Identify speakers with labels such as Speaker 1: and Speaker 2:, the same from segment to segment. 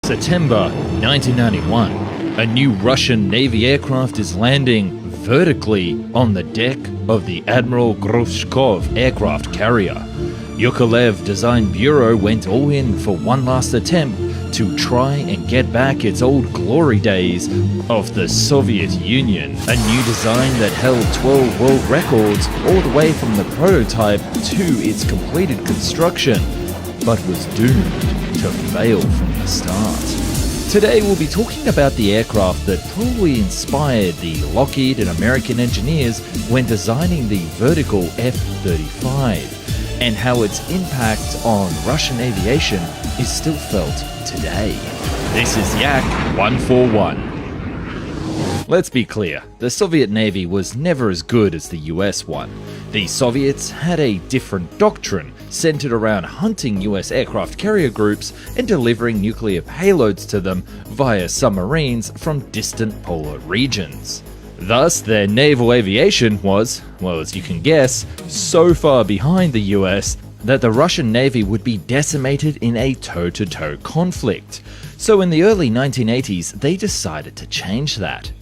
Speaker 1: September 1991, a new Russian Navy aircraft is landing vertically on the deck of the Admiral Grushkov aircraft carrier. Yakovlev Design Bureau went all in for one last attempt to try and get back its old glory days of the Soviet Union. A new design that held 12 world records all the way from the prototype to its completed construction, but was doomed to fail from the start. Today we'll be talking about the aircraft that probably inspired the Lockheed and American engineers when designing the vertical F-35, and how its impact on Russian aviation is still felt today. This is Yak-141. Let's be clear, the Soviet Navy was never as good as the US one. The Soviets had a different doctrine centered around hunting US aircraft carrier groups and delivering nuclear payloads to them via submarines from distant polar regions. Thus, their naval aviation was, well, as you can guess, so far behind the US that the Russian Navy would be decimated in a toe-to-toe conflict. So in the early 1980s, they decided to change that.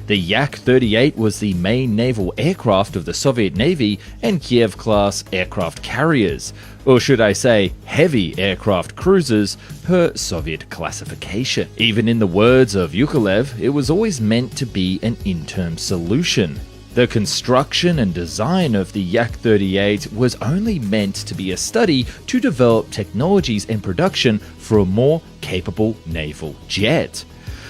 Speaker 1: The Yak-38 was the main naval aircraft of the Soviet Navy and Kiev-class aircraft carriers, or should I say, heavy aircraft cruisers per Soviet classification. Even in the words of Yakovlev, it was always meant to be an interim solution. The construction and design of the Yak-38 was only meant to be a study to develop technologies and production for a more capable naval jet.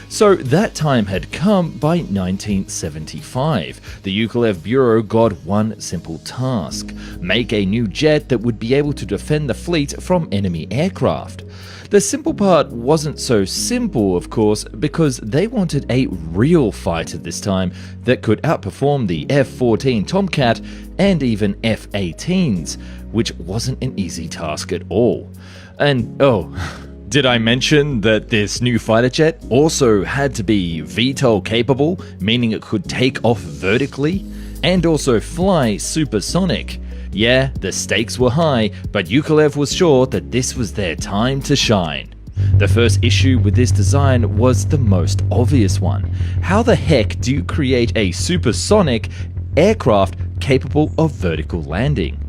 Speaker 1: So that time had come by 1975. The Yakovlev Bureau got one simple task: make a new jet that would be able to defend the fleet from enemy aircraft. The simple part wasn't so simple, of course, because they wanted a real fighter this time that could outperform the F-14 Tomcat and even F-18s, which wasn't an easy task at all. And did I mention that this new fighter jet also had to be VTOL capable, meaning it could take off vertically, and also fly supersonic? Yeah, the stakes were high, but Yakovlev was sure that this was their time to shine. The first issue with this design was the most obvious one. How the heck do you create a supersonic aircraft capable of vertical landing?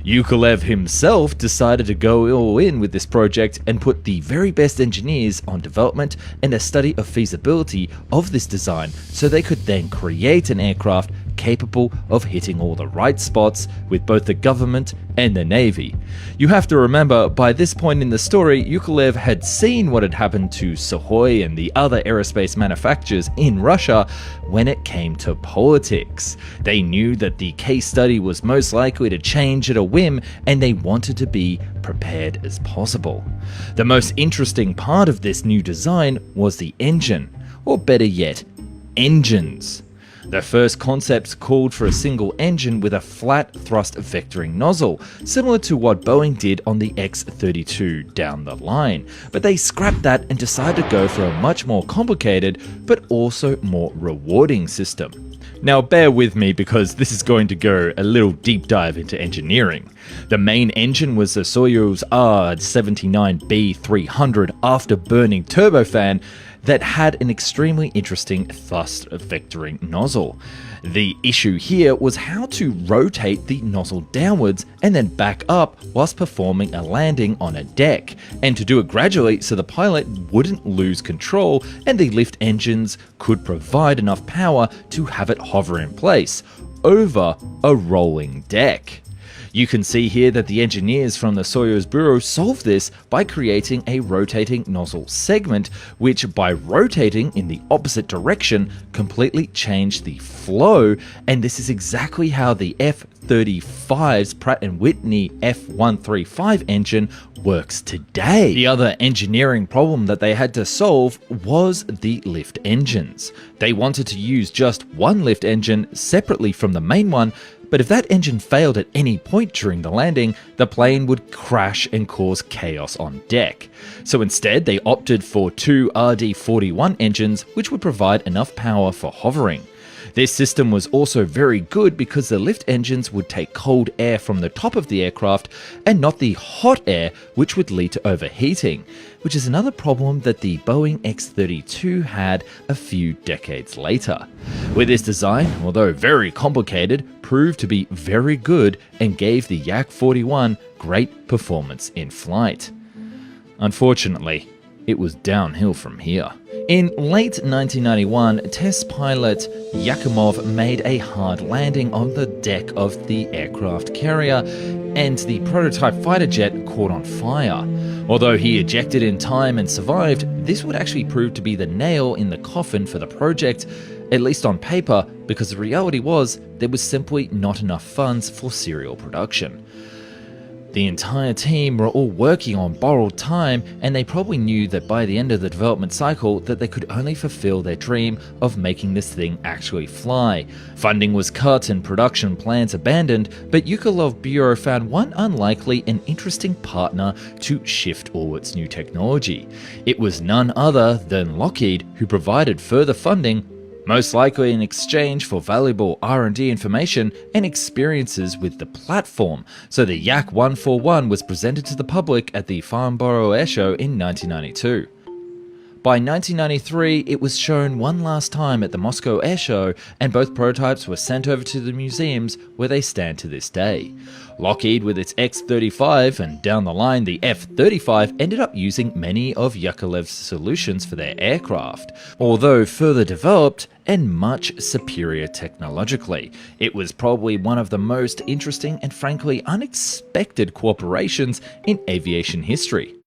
Speaker 1: Yakovlev himself decided to go all in with this project and put the very best engineers on development and a study of feasibility of this design so they could then create an aircraft capable of hitting all the right spots with both the government and the Navy. You have to remember, by this point in the story, Yakovlev had seen what had happened to Sukhoi and the other aerospace manufacturers in Russia when it came to politics. They knew that the case study was most likely to change at a whim, and they wanted to be prepared as possible. The most interesting part of this new design was the engine, or better yet, engines. The first concepts called for a single engine with a flat thrust vectoring nozzle, similar to what Boeing did on the X-32 down the line, but they scrapped that and decided to go for a much more complicated but also more rewarding system. Now bear with me because this is going to go a little deep dive into engineering. The main engine was the Soyuz R-79B300 afterburning turbofan that had an extremely interesting thrust vectoring nozzle. The issue here was how to rotate the nozzle downwards and then back up whilst performing a landing on a deck, and to do it gradually so the pilot wouldn't lose control and the lift engines could provide enough power to have it hover in place over a rolling deck. You can see here that the engineers from the Soyuz Bureau solved this by creating a rotating nozzle segment, which by rotating in the opposite direction completely changed the flow, and this is exactly how the F-35's Pratt & Whitney F-135 engine works today. The other engineering problem that they had to solve was the lift engines. They wanted to use just one lift engine separately from the main one, but if that engine failed at any point during the landing, the plane would crash and cause chaos on deck. So instead, they opted for two RD-41 engines, which would provide enough power for hovering. This system was also very good because the lift engines would take cold air from the top of the aircraft and not the hot air, which would lead to overheating, which is another problem that the Boeing X-32 had a few decades later. With this design, although very complicated, proved to be very good and gave the Yak-141 great performance in flight. Unfortunately, it was downhill from here. In late 1991, test pilot Yakovlev made a hard landing on the deck of the aircraft carrier, and the prototype fighter jet caught on fire. Although he ejected in time and survived, this would actually prove to be the nail in the coffin for the project, at least on paper, because the reality was there was simply not enough funds for serial production. The entire team were all working on borrowed time, and they probably knew that by the end of the development cycle that they could only fulfill their dream of making this thing actually fly. Funding was cut and production plans abandoned, but Yakovlev Bureau found one unlikely and interesting partner to shift all its new technology. It was none other than Lockheed, who provided further funding, most likely in exchange for valuable R&D information and experiences with the platform, so the Yak-141 was presented to the public at the Farnborough Airshow in 1992. By 1993, it was shown one last time at the Moscow Airshow, and both prototypes were sent over to the museums where they stand to this day. Lockheed, with its X-35 and down the line the F-35, ended up using many of Yakovlev's solutions for their aircraft, although further developed and much superior technologically. It was probably one of the most interesting and frankly unexpected cooperations in aviation history.